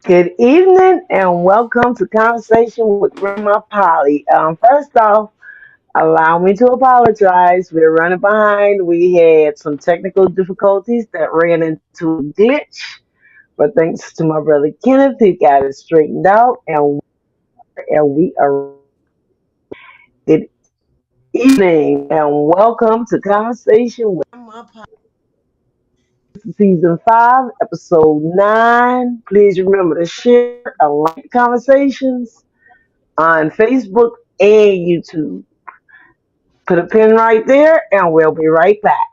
Good evening and welcome to Conversation with Grandma Polly. First off, allow me to apologize. We're running behind. We had some technical difficulties that ran into a glitch, but thanks to my brother Kenneth, he got it straightened out, and we are good evening and welcome to Conversation with Grandma Polly. Season 5, Episode 9. Please remember to share and like the conversations on Facebook and YouTube. Put a pin right there, and we'll be right back.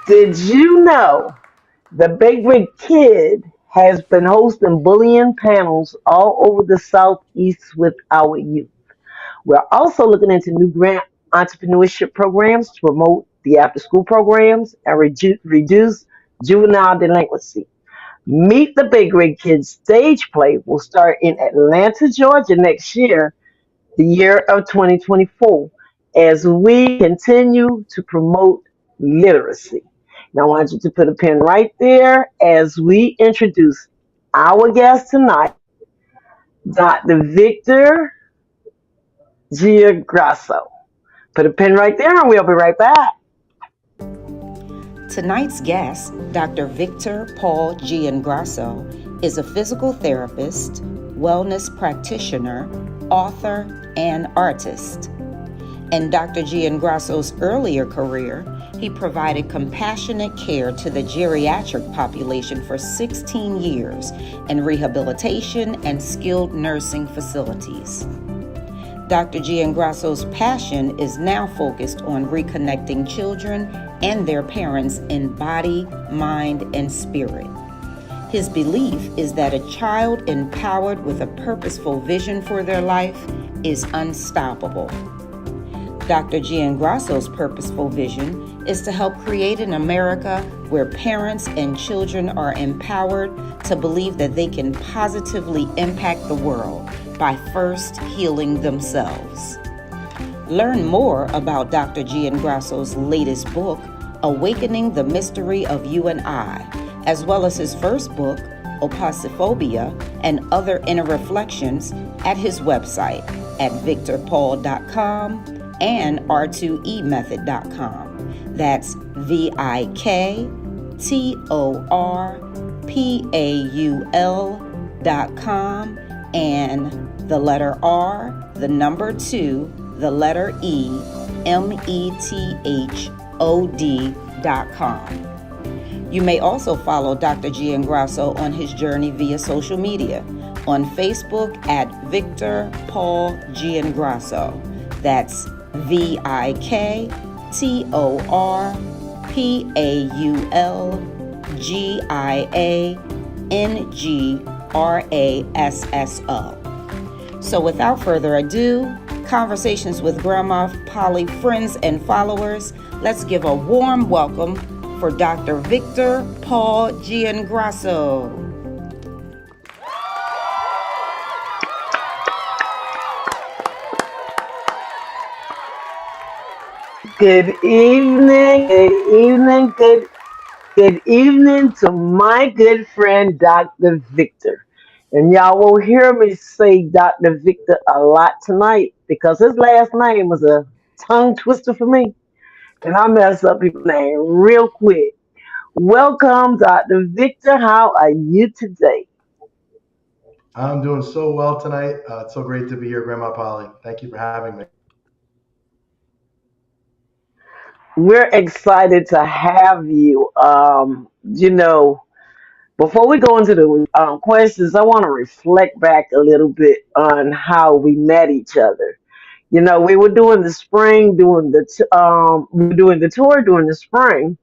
Did you know the Big Rig Kid has been hosting bullying panels all over the Southeast with our youth? We're also looking into new grant entrepreneurship programs to promote the after school programs and reduce juvenile delinquency. Meet the Big Rig Kids stage play will start in Atlanta, Georgia next year, the year of 2024, as we continue to promote literacy. Now, I want you to put a pin right there as we introduce our guest tonight, Dr. Victor Giagrasso. Put a pin right there and we'll be right back. Tonight's guest, Dr. Victor Paul Giangrasso, is a physical therapist, wellness practitioner, author, and artist. In Dr. Giangrasso's earlier career, he provided compassionate care to the geriatric population for 16 years in rehabilitation and skilled nursing facilities. Dr. Giangrasso's passion is now focused on reconnecting children and their parents in body, mind, and spirit. His belief is that a child empowered with a purposeful vision for their life is unstoppable. Dr. Giangrasso's purposeful vision is to help create an America where parents and children are empowered to believe that they can positively impact the world by first healing themselves. Learn more about Dr. Giangrasso's latest book, Awakening the Mystery of You and I, as well as his first book, Opacophobia and Other Inner Reflections, at his website at victorpaul.com and r2emethod.com. That's victorpaul.com and the letter R, the number 2, the letter E, method.com. You may also follow Dr. Giangrasso on his journey via social media. On Facebook at Victor Paul Giangrasso. That's VictorPaulGiangrasso. So without further ado, Conversations with Grandma Polly friends and followers, let's give a warm welcome for Dr. Victor Paul Giangrasso. Good evening to my good friend Dr. Victor. And y'all will hear me say Dr. Victor a lot tonight because his last name was a tongue twister for me. And I mess up people's name real quick. Welcome, Dr. Victor. How are you today? I'm doing so well tonight. It's so great to be here, Grandma Polly. Thank you for having me. We're excited to have you. Before we go into the questions, I want to reflect back a little bit on how we met each other. We were doing the spring, we were doing the tour during the spring,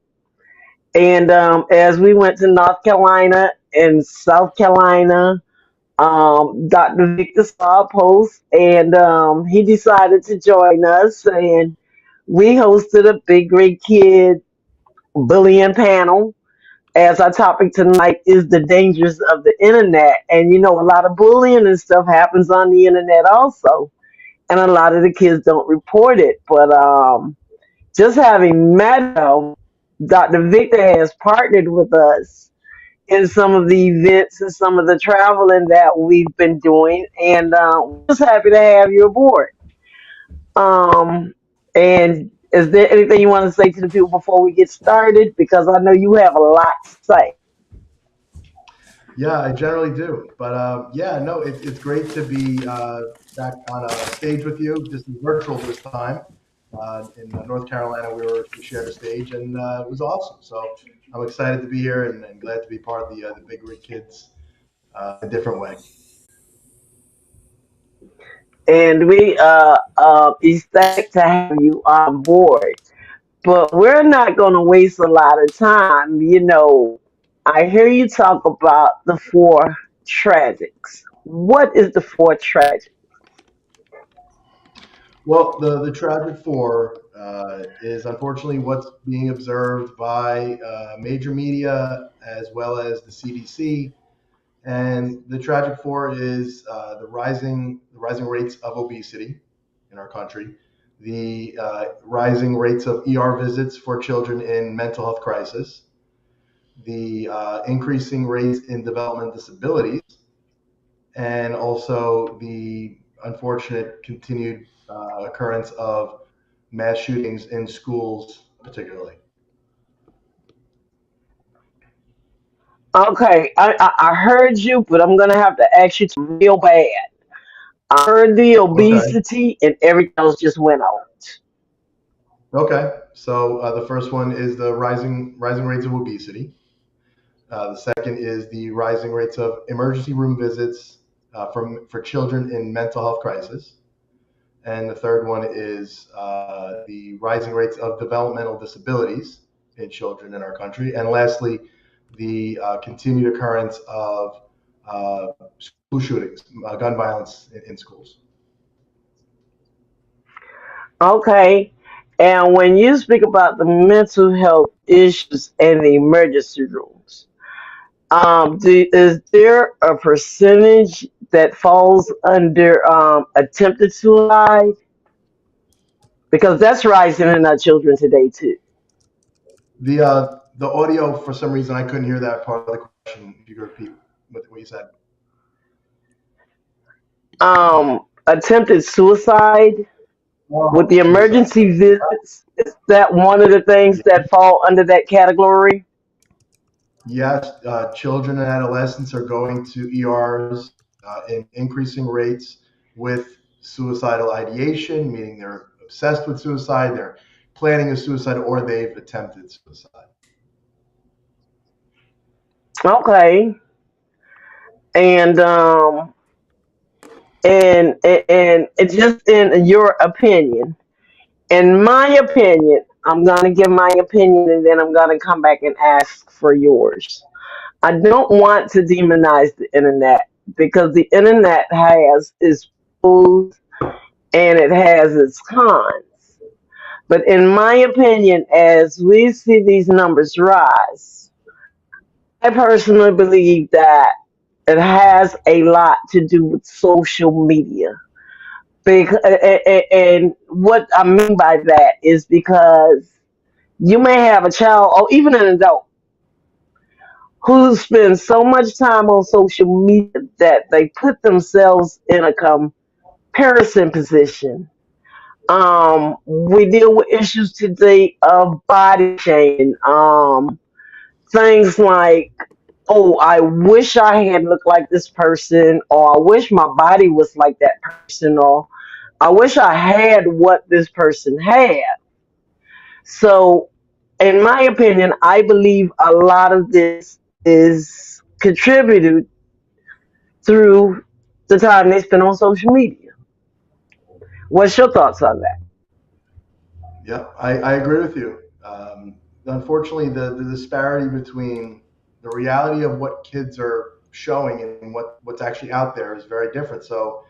and as we went to North Carolina and South Carolina, Dr. Victor saw a post, and he decided to join us, and we hosted a Big Great Kid bullying panel. As our topic tonight is the dangers of the internet, and a lot of bullying and stuff happens on the internet also, and a lot of the kids don't report it. But just having met him, Dr. Victor has partnered with us in some of the events and some of the traveling that we've been doing, and we're just happy to have you aboard. Um, and is there anything you want to say to the people before we get started? Because I know you have a lot to say. Yeah, I generally do. But yeah, no, it's great to be back on a stage with you. This is virtual this time. In North Carolina, we shared a stage, and it was awesome. So I'm excited to be here and glad to be part of the Big Rig Kids in a different way. And we ecstatic to have you on board. But we're not going to waste a lot of time. I hear you talk about the four tragics. What is the four tragic? Well, the tragic four is unfortunately what's being observed by major media as well as the CDC. And the tragic four is the rising rates of obesity in our country, the rising rates of ER visits for children in mental health crisis, the increasing rates in development disabilities, and also the unfortunate continued occurrence of mass shootings in schools, particularly. Okay, I heard you, but I'm going to have to ask you real bad. I heard the Okay. obesity and everything else just went out. Okay. So the first one is the rising rates of obesity. The second is the rising rates of emergency room visits for children in mental health crisis. And the third one is the rising rates of developmental disabilities in children in our country. And lastly, the continued occurrence of school shootings, gun violence in schools. Okay. And when you speak about the mental health issues and the emergency rooms, is there a percentage that falls under attempted suicide? Because that's rising in our children today too. The audio, for some reason, I couldn't hear that part of the question. If you could repeat what you said. Attempted suicide with Oh, the suicide. emergency visits, is that one of the things that fall under that category? Yes, children and adolescents are going to ERs in increasing rates with suicidal ideation, meaning they're obsessed with suicide, they're planning a suicide, or they've attempted suicide. Okay. And just in your opinion, in my opinion, I'm gonna give my opinion and then I'm gonna come back and ask for yours. I don't want to demonize the internet because the internet has its pros and it has its cons. But in my opinion, as we see these numbers rise, I personally believe that it has a lot to do with social media. And what I mean by that is because you may have a child or even an adult who spends so much time on social media that they put themselves in a comparison position. We deal with issues today of body shaming, things like oh, I wish I had looked like this person, or I wish my body was like that person, or I wish I had what this person had. So, in my opinion, I believe a lot of this is contributed through the time they spend on social media. What's your thoughts on that? Yep, I agree with you. Unfortunately, the disparity between the reality of what kids are showing and what's actually out there is very different. So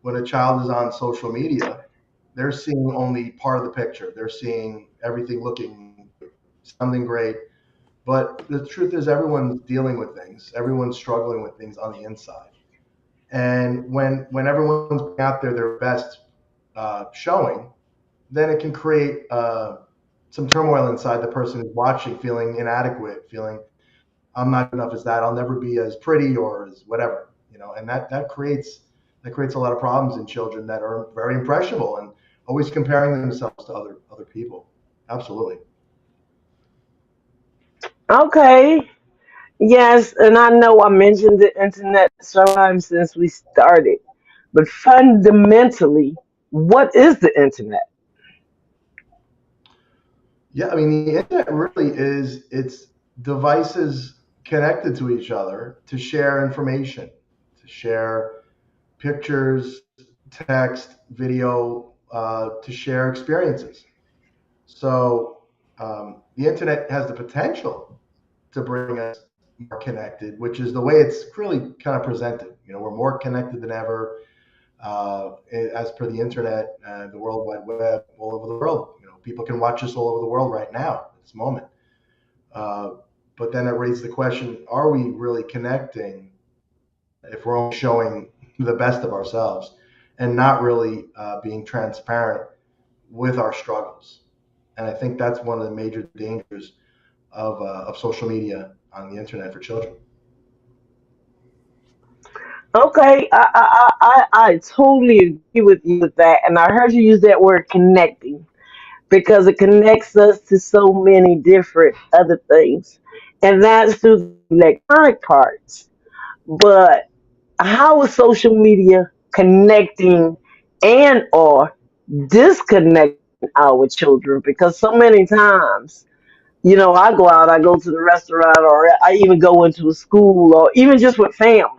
when a child is on social media, they're seeing only part of the picture. They're seeing everything looking great, sounding great. But the truth is, everyone's dealing with things. Everyone's struggling with things on the inside. And when everyone's out there their best showing, then it can create some turmoil inside the person who's watching, feeling inadequate, feeling I'm not good enough as that. I'll never be as pretty or as whatever, and that creates a lot of problems in children that are very impressionable and always comparing themselves to other people. Absolutely. Okay. Yes, and I know I mentioned the internet sometimes since we started, but fundamentally, what is the internet? Yeah, I mean the internet really is it's devices connected to each other to share information, to share pictures, text, video, to share experiences. So the internet has the potential to bring us more connected, which is the way it's really kind of presented. We're more connected than ever, as per the internet, the World Wide Web, all over the world. People can watch us all over the world right now at this moment. Uh, but then it raises the question: are we really connecting if we're only showing the best of ourselves and not really being transparent with our struggles? And I think that's one of the major dangers of social media on the internet for children. Okay, I totally agree with you with that, and I heard you use that word connecting because it connects us to so many different other things, and that's through the electronic parts. But how is social media connecting and or disconnecting our children? Because so many times, I go out, I go to the restaurant, or I even go into a school, or even just with family,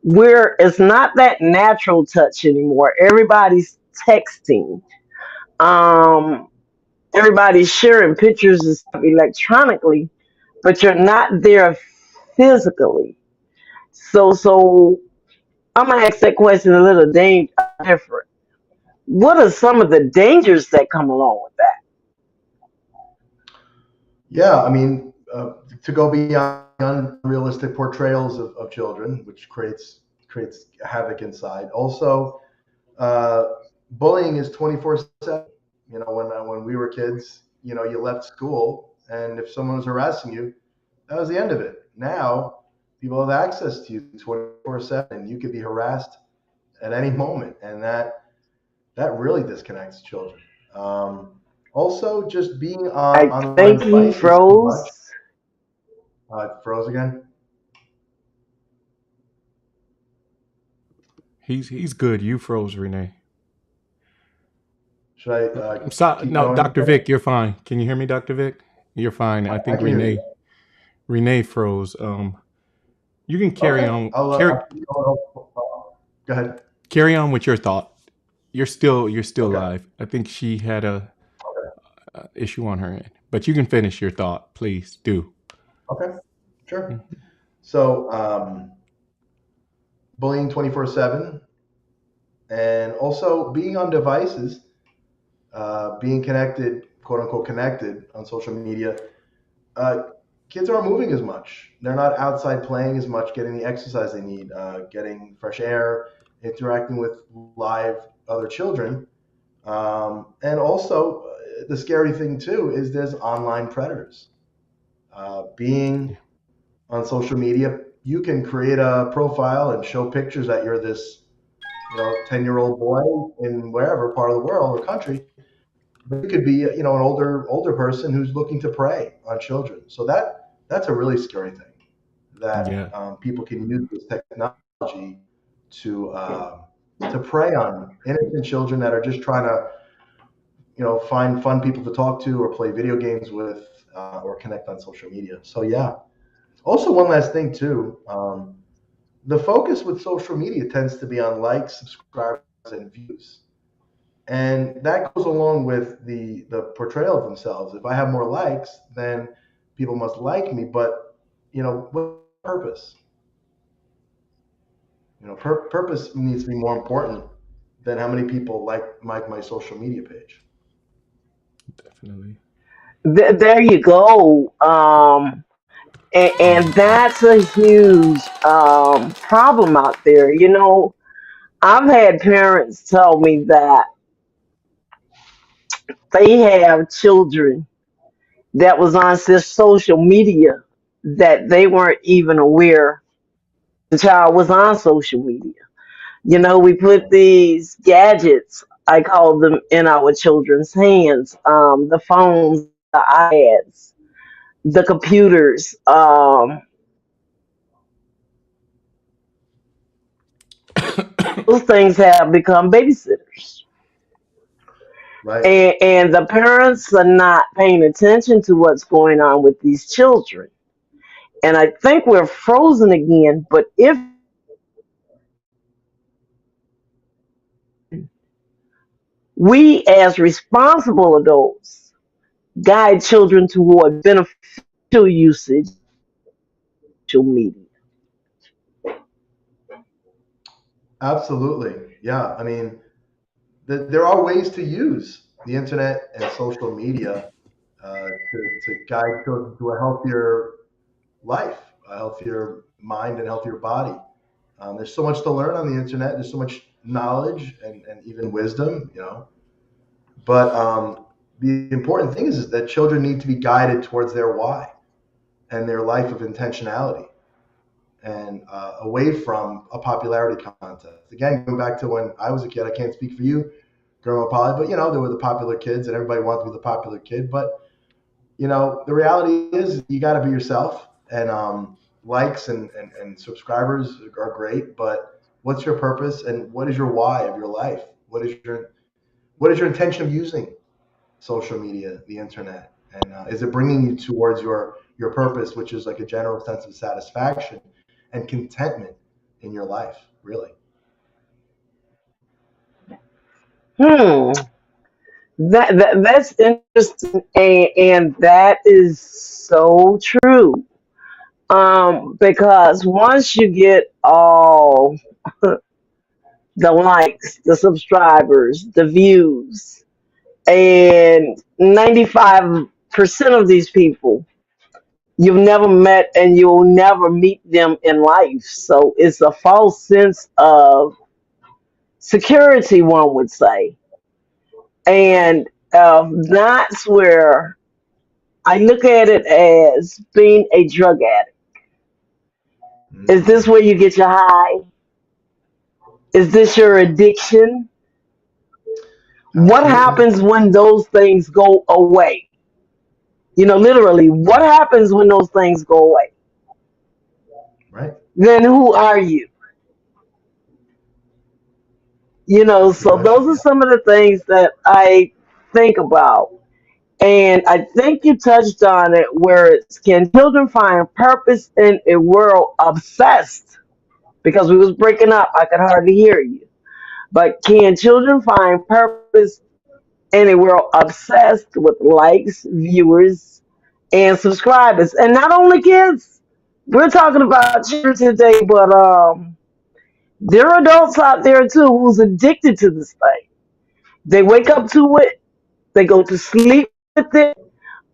where it's not that natural touch anymore. Everybody's texting. Um, everybody's sharing pictures and stuff electronically, but you're not there physically. So I'm gonna ask that question a little different. What are some of the dangers that come along with that? Yeah, I mean, to go beyond unrealistic portrayals of children, which creates havoc inside. Also, uh, bullying is 24/7. When we were kids, you left school, and if someone was harassing you, that was the end of it. Now, people have access to you 24/7, and you could be harassed at any moment, and that really disconnects children. Um, Also, just being on I online think he devices too much. froze. Froze again. He's good. You froze, Renee. Should I So, keep no, going Dr. here? Vic, you're fine. Can you hear me, Dr. Vic? You're fine. I I think can hear you. Renee froze. You can carry Okay. on I'll keep going. Go ahead. carry on with your thought. You're still Okay. live. I think she had Okay. a issue on her end, but you can finish your thought, please do. Okay. Sure. Mhm. So, bullying 24/7, and also being on devices, being connected, quote unquote, connected on social media. Uh, Kids aren't moving as much. They're not outside playing as much, getting the exercise they need, getting fresh air, interacting with live other children. And also, the scary thing too is there's online predators. Being Yeah. on social media, you can create a profile and show pictures that you're this, 10-year-old boy in wherever part of the world or country, but it could be, an older person who's looking to prey on children. So that's a really scary thing. that Yeah. people can use this technology to prey on innocent children that are just trying to, find fun people to talk to or play video games with, or connect on social media. So yeah. Also, one last thing too. The focus with social media tends to be on likes, subscribers, and views, and that goes along with the portrayal of themselves. If I have more likes, then people must like me. But what purpose? Purpose needs to be more important than how many people like my social media page. Definitely. There you go. And that's a huge problem out there. I've had parents tell me that they have children that was on social media that they weren't even aware the child was on social media. We put these gadgets, I call them, in our children's hands, the phones, the iPads, the computers. Those things have become babysitters. Right. And the parents are not paying attention to what's going on with these children. And I think we're frozen again. But if we, as responsible adults, guide children toward beneficial usage of social media. Absolutely. Yeah. I mean, there are ways to use the internet and social media to guide children to a healthier life, a healthier mind, and healthier body. There's so much to learn on the internet. There's so much knowledge and even wisdom. But the important thing is that children need to be guided towards their why and their life of intentionality, and away from a popularity contest. Again, going back to when I was a kid, I can't speak for you, growing up Poly, but there were the popular kids, and everybody wanted to be the popular kid. But the reality is you got to be yourself, and likes and subscribers are great, but what's your purpose and what is your why of your life? What is your intention of using social media, the internet, and is it bringing you towards your purpose, which is like a general sense of satisfaction and contentment in your life, really? Hmm. That's interesting, and that is so true. Because once you get all the likes, the subscribers, the views, and 95% of these people you've never met and you'll never meet them in life. So it's a false sense of security, one would say. And that's where I look at it as being a drug addict. Is Mm, this where you get your high? Is this your addiction? What absolutely. happens when those things go away? Literally, what happens when those things go away? Right. Then who are you? That's the So question. those are some of the things that I think about. And I think you touched on it where it's, can children find purpose in a world obsessed? Because we was breaking up, I could hardly hear you. But can children find purpose in a world obsessed with likes, viewers, and subscribers? And not only kids. We're talking about children today, but there are adults out there too who's addicted to this thing. They wake up to it, they go to sleep with it.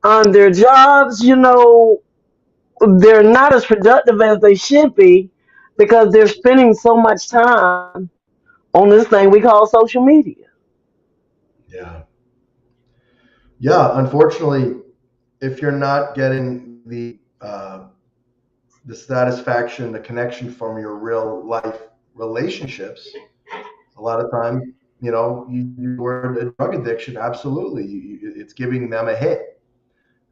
On their jobs, they're not as productive as they should be because they're spending so much time on this thing we call social media. Yeah. Yeah. Unfortunately, if you're not getting the satisfaction, the connection from your real life relationships, a lot of times, you word a drug addiction. Absolutely, it's giving them a hit.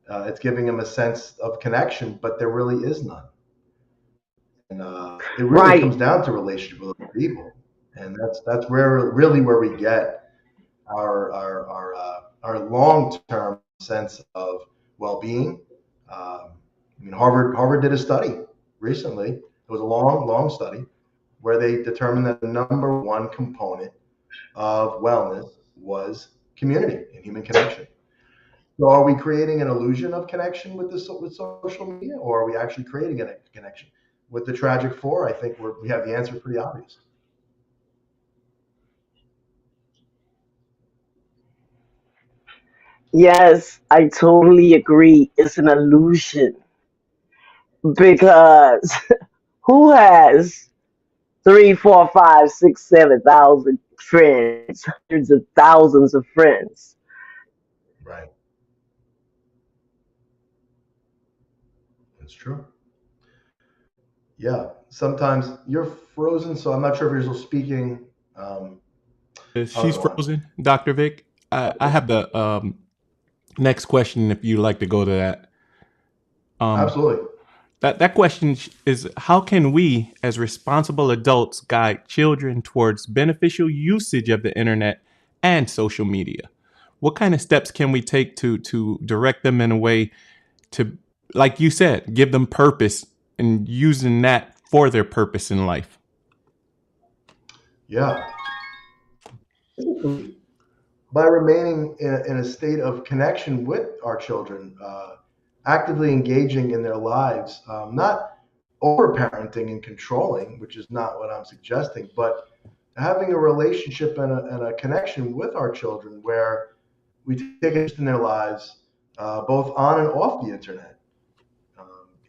It's giving them a sense of connection, but there really is none. It really Right. comes down to relationship with other people, and that's where we get our long term sense of well being. I mean, Harvard did a study recently. It was a long study where they determined that the number one component of wellness was community and human connection. So are we creating an illusion of connection with with social media, or are we actually creating a connection? With the tragic four, I think we have the answer pretty obvious. Yes, I totally agree. It's an illusion because who has three, four, five, six, 7,000 friends, hundreds of thousands of friends? Right. That's true. Yeah. Sometimes you're frozen, so I'm not sure if you're still speaking. Um, She's go on. frozen, Dr. Vic. I Okay. have the next question if you'd like to go to that. Um, Absolutely. that question is, how can we as responsible adults guide children towards beneficial usage of the internet and social media? What kind of steps can we take to direct them in a way to, like you said, give them purpose and using that for their purpose in life? Yeah. By remaining in a state of connection with our children, actively engaging in their lives, not over parenting and controlling, which is not what I'm suggesting, but having a relationship and a connection with our children where we take interest in their lives, both on and off the internet.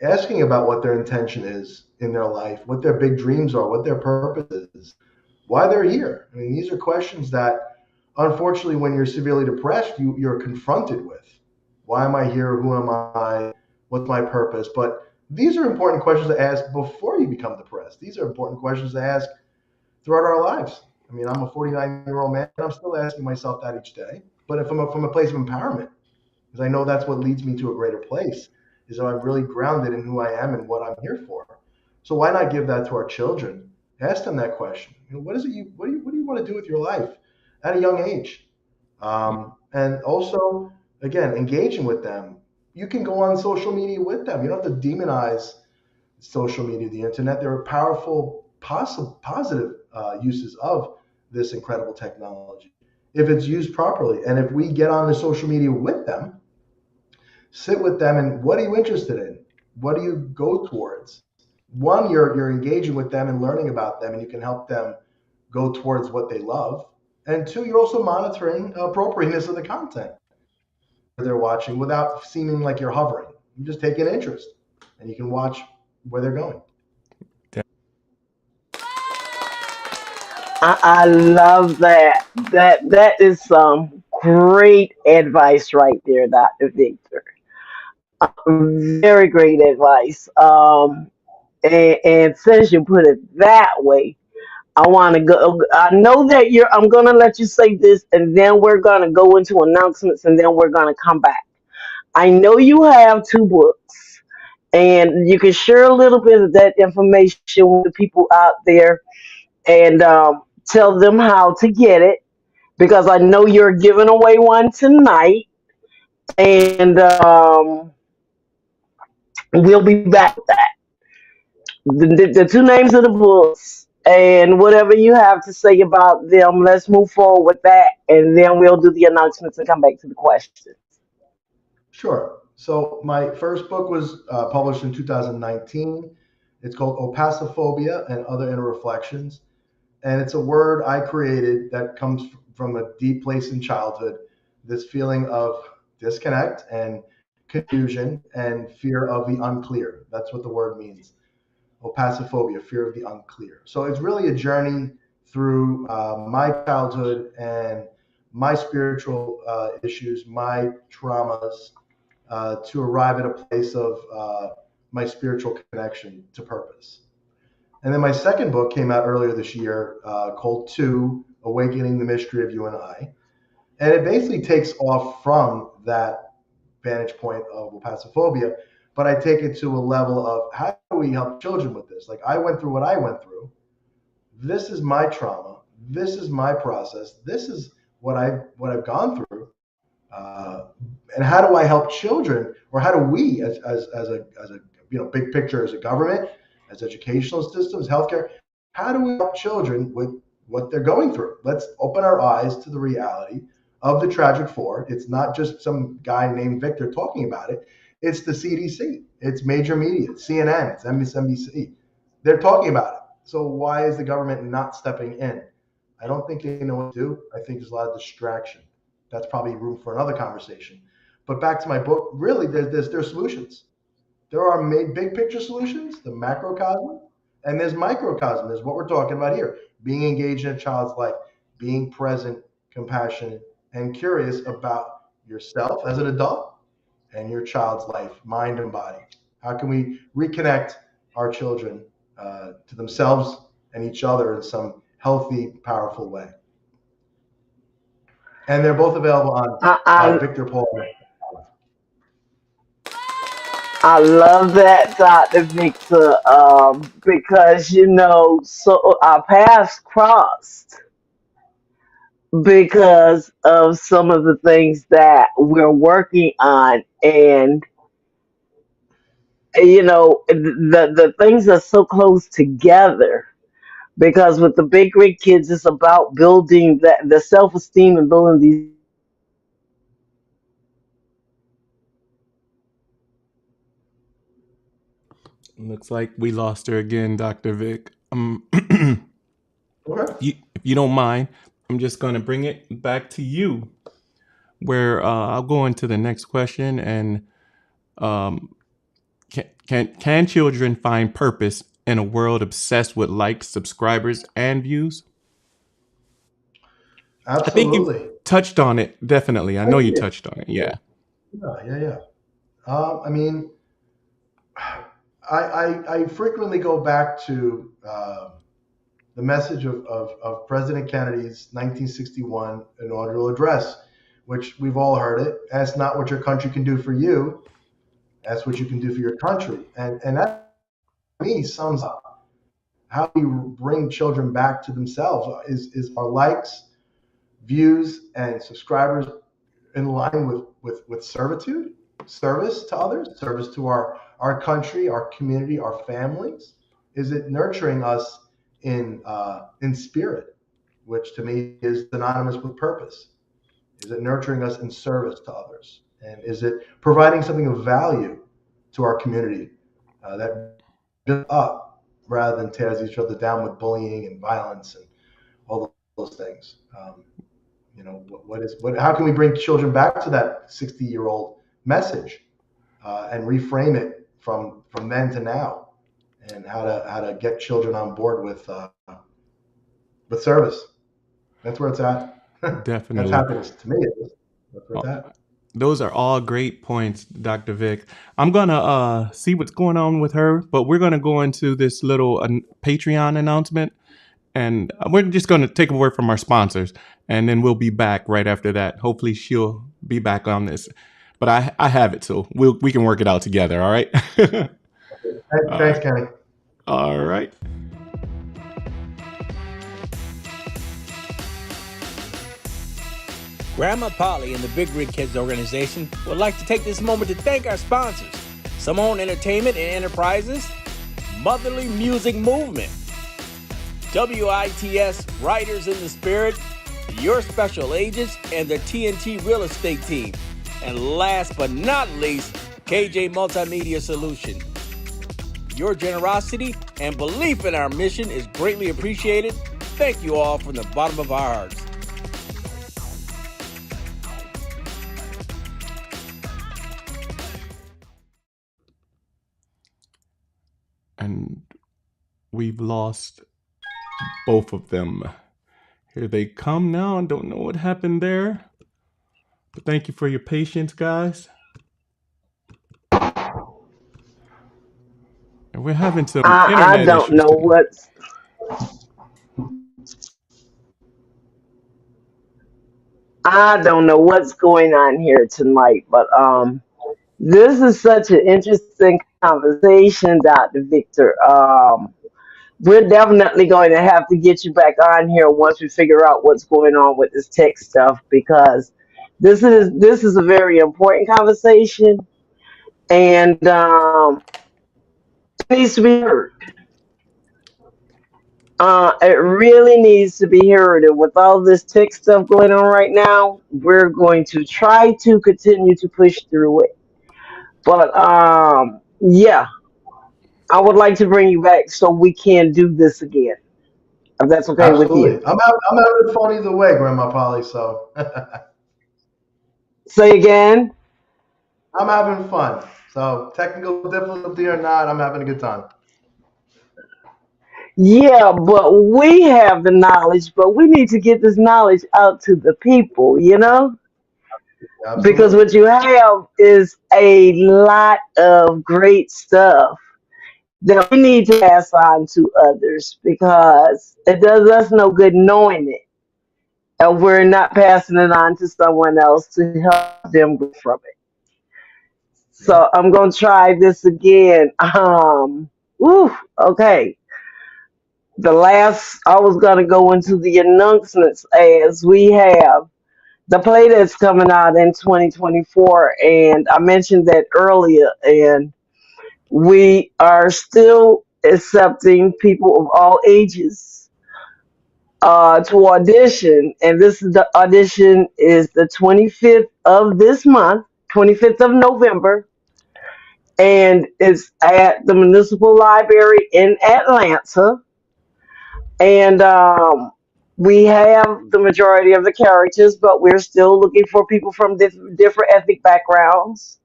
Asking about what their intention is in their life, what their big dreams are, what their purpose is, why they're here. I mean, these are questions that, unfortunately, when you're severely depressed, you're confronted with. Why am I here? Who am I? What's my purpose? But these are important questions to ask before you become depressed. These are important questions to ask throughout our lives. I mean, I'm a 49-year-old man, and I'm still asking myself that each day. But if from a place of empowerment, because I know that's what leads me to a greater place, is that I'm really grounded in who I am and what I'm here for. So why not give that to our children? Ask them that question. You know, what is it what do you want to do with your life at a young age? And also, again, engaging with them. You can go on social media with them. You don't have to demonize social media, the internet. There are powerful, positive uses of this incredible technology if it's used properly. And if we get on the social media with them, sit with them, and what are you interested in? What do you go towards? One, you're engaging with them and learning about them, and you can help them go towards what they love. And two, you're also monitoring appropriateness of the content they're watching without seeming like you're hovering. You just take an interest, and you can watch where they're going. I love that. That is some great advice right there, Dr. Victor. Very great advice. And since you put it that way, I want to go. I know that you're. I'm gonna let you say this, and then we're gonna go into announcements, and then we're gonna come back. I know you have two books, and you can share a little bit of that information with the people out there, and tell them how to get it because I know you're giving away one tonight, and we'll be back with that. The two names of the books and whatever you have to say about them. Let's move forward with that, and then we'll do the announcements and come back to the questions. Sure. So my first book was published in 2019. It's called Opacophobia and Other Inner Reflections. And it's a word I created that comes from a deep place in childhood, this feeling of disconnect and confusion and fear of the unclear. That's what the word means. Opacophobia, fear of the unclear. So it's really a journey through my childhood and my spiritual issues, my traumas, to arrive at a place of my spiritual connection to purpose. And then my second book came out earlier this year called Two Awakening the Mystery of You and I. And it basically takes off from that vantage point of opacophobia, but I take it to a level of how do we help children with this? Like I went through what I went through. This is my trauma. This is my process. This is what I've gone through. Uh, and how do I help children, or how do we, as a big picture, as a government, as educational systems, healthcare, how do we help children with what they're going through? Let's open our eyes to the reality of the tragic four. It's not just some guy named Victor talking about it. It's the CDC. It's major media. It's CNN. It's MSNBC. They're talking about it. So why is the government not stepping in? I don't think they know what to do. I think there's a lot of distraction. That's probably room for another conversation. But back to my book, really, there's solutions. There are big picture solutions, the macrocosm, and there's microcosm. There's what we're talking about here: being engaged in a child's life, being present, compassionate, and curious about yourself as an adult and your child's life, mind and body. How can we reconnect our children to themselves and each other in some healthy, powerful way? And they're both available on I, I Victor Paul. I love that, Dr. Victor, because so our paths crossed because of some of the things that we're working on, and the things are so close together. Because with the big rig kids, it's about building the self esteem and building these Looks like we lost her again, Dr. Vic. Okay. If you don't mind, I'm just going to bring it back to you, where I'll go into the next question. And um, can children find purpose in a world obsessed with likes, subscribers, and views? I think you Absolutely. touched on it. Definitely, I I know you did. touched on it. Yeah, Yeah. I mean, I frequently go back to the message of President Kennedy's 1961 inaugural address, which we've all heard it. That's not what your country can do for you. That's what you can do for your country. And that, to me, sums up how we bring children back to themselves. Is our likes, views, and subscribers in line with servitude, service to others, service to our country, our community, our families? Is it nurturing us in spirit, which to me is synonymous with purpose? Is it nurturing us in service to others? And is it providing something of value to our community that builds up rather than tears each other down with bullying and violence and all those things? How can we bring children back to that 60-year-old message and reframe it from then to now, and how to get children on board with service? That's where it's at. That's definitely. happiness to me. That's where it's at. Those are all great points, Dr. Vic. I'm gonna see what's going on with her, but we're gonna go into this little Patreon announcement, and we're just gonna take a word from our sponsors, and then we'll be back right after that. Hopefully, she'll be back on this, but I have it, so we can work it out together. All right. All Thanks, right. Kenny. All right. Grandma Polly and the Big Rig Kids organization would like to take this moment to thank our sponsors: Simone Entertainment and Enterprises, Motherly Music Movement, WITS Writers in the Spirit, Your Special Agents, and the TNT Real Estate Team. And last but not least, KJ Multimedia Solution. Your generosity and belief in our mission is greatly appreciated. Thank you all from the bottom of our hearts. And we've lost both of them. Here they come now. I don't know what happened there, but thank you for your patience, guys. And we're having some I internet don't issues know today. what's going on here tonight, but This is such an interesting conversation, Dr. Victor. We're definitely going to have to get you back on here once we figure out what's going on with this tech stuff because this is a very important conversation and it needs to be heard. It really needs to be heard, and with all this tech stuff going on right now, we're going to try to continue to push through it. But yeah, I would like to bring you back so we can do this again, if that's okay with you. Absolutely. I'm having fun either way, Grandma Polly. So Say again. I'm having fun. So technical difficulty or not, I'm having a good time. Yeah, but we have the knowledge, but we need to get this knowledge out to the people, because Absolutely. what you have is a lot of great stuff that we need to pass on to others because it does us no good knowing it and we're not passing it on to someone else to help them grow from it. Yep. So I'm gonna try this again. Okay. The last I was gonna go into the announcements as we have the play that's coming out in 2024, and I mentioned that earlier, and we are still accepting people of all ages to audition, and this is the audition is the 25th of this month, 25th of November, and it's at the Municipal Library in Atlanta. And we have the majority of the characters, but we're still looking for people from different ethnic backgrounds,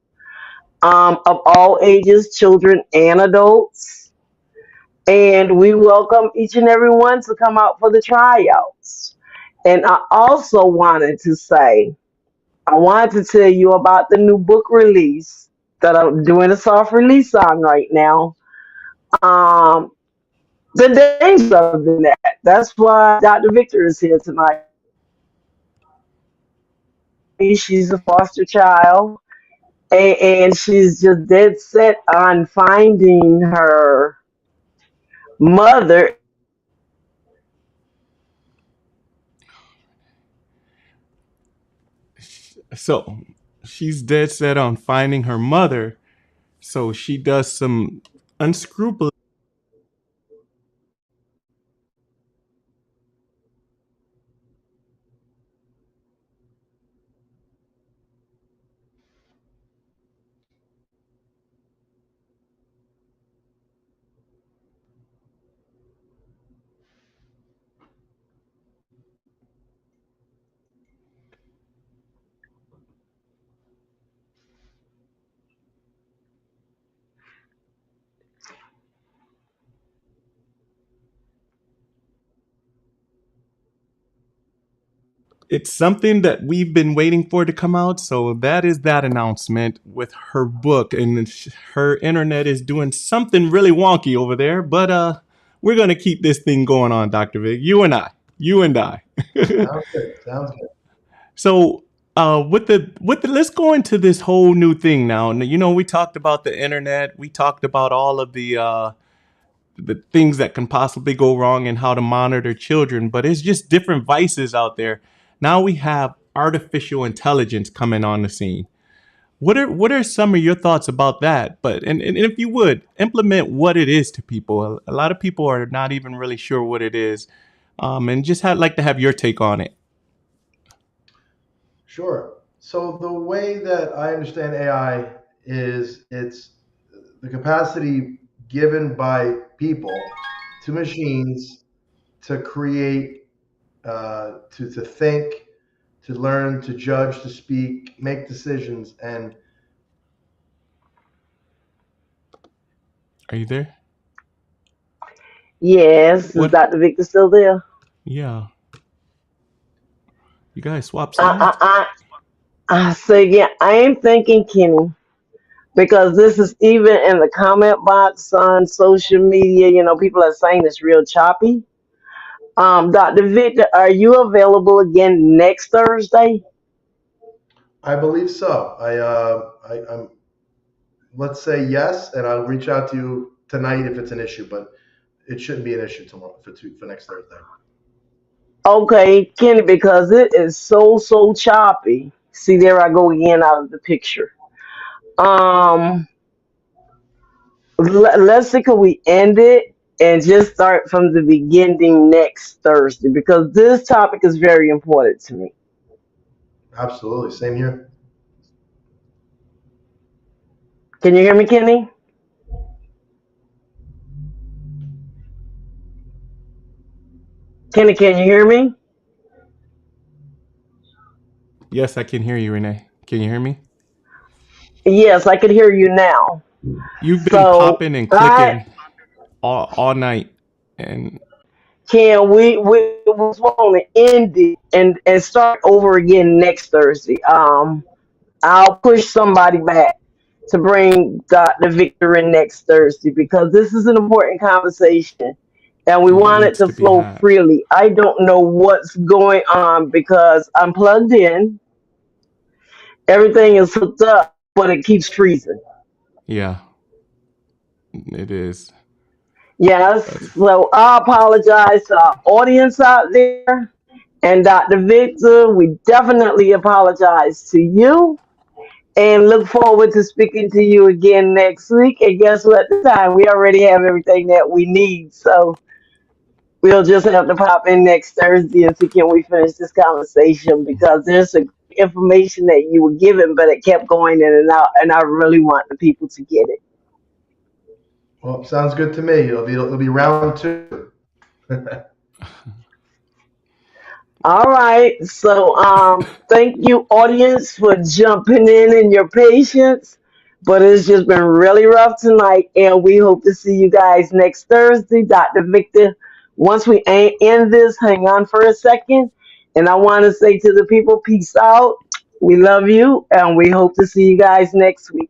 of all ages, children and adults. And we welcome each and every one to come out for the tryouts. And I also wanted to say, I wanted to tell you about the new book release that I'm doing a soft release on right now. Um, the dangers of doing that. That's why Dr. Victor is here tonight. She's a foster child, and she's just dead set on finding her mother. So she's dead set on finding her mother. So she does some unscrupulous. It's something that we've been waiting for to come out. So that is that announcement with her book, and her internet is doing something really wonky over there. But we're gonna keep this thing going on, Doctor Vig. You and I. Sounds good. Sounds good. So with the let's go into this whole new thing now. You know, we talked about the internet. We talked about all of the things that can possibly go wrong and how to monitor children, but it's just different vices out there. Now we have artificial intelligence coming on the scene. What are some of your thoughts about that? But and if you would implement what it is to people, a lot of people are not even really sure what it is, and just had like to have your take on it. Sure. So the way that I understand AI is it's the capacity given by people to machines to create, to think, to learn, to judge, to speak, make decisions, and Are you there? Yes, is What? Dr. Victor still there? Yeah, you guys swap I, sides. I say again, I am thinking Kenny because this is even in the comment box on social media. People are saying it's real choppy. Dr. Victor, are you available again next Thursday? I believe so. I'm. let's say yes, and I'll reach out to you tonight if it's an issue, but it shouldn't be an issue tomorrow for next Thursday. Okay, Kenny, because it is so choppy. See, there I go again out of the picture. Um, let's see, can we end it and just start from the beginning next Thursday? Because this topic is very important to me. Absolutely, same here. Can you hear me, Kenny? Kenny, can you hear me? Yes, I can hear you, Renee. Can you hear me? Yes, I can hear you now. You've been So popping and I clicking all night, and can we was want to end it and start over again next Thursday. I'll push somebody back to bring Dr. Victor in next Thursday because this is an important conversation and we it want it needs to to be flow had. freely. I don't know what's going on because I'm plugged in, everything is hooked up, but it keeps freezing. Yeah, it is. Yes, Uh, so I apologize to our audience out there and Dr. Victor. We definitely apologize to you and look forward to speaking to you again next week. And guess what? This time we already have everything that we need. So we'll just have to pop in next Thursday and see can we finish this conversation because there's some information that you were given, but it kept going in and out. And I really want the people to get it. Well, sounds good to me. It'll be round two. All right. So thank you, audience, for jumping in and your patience. But it's just been really rough tonight, and we hope to see you guys next Thursday. Dr. Victor, once we end this, hang on for a second. And I want to say to the people, peace out. We love you, and we hope to see you guys next week.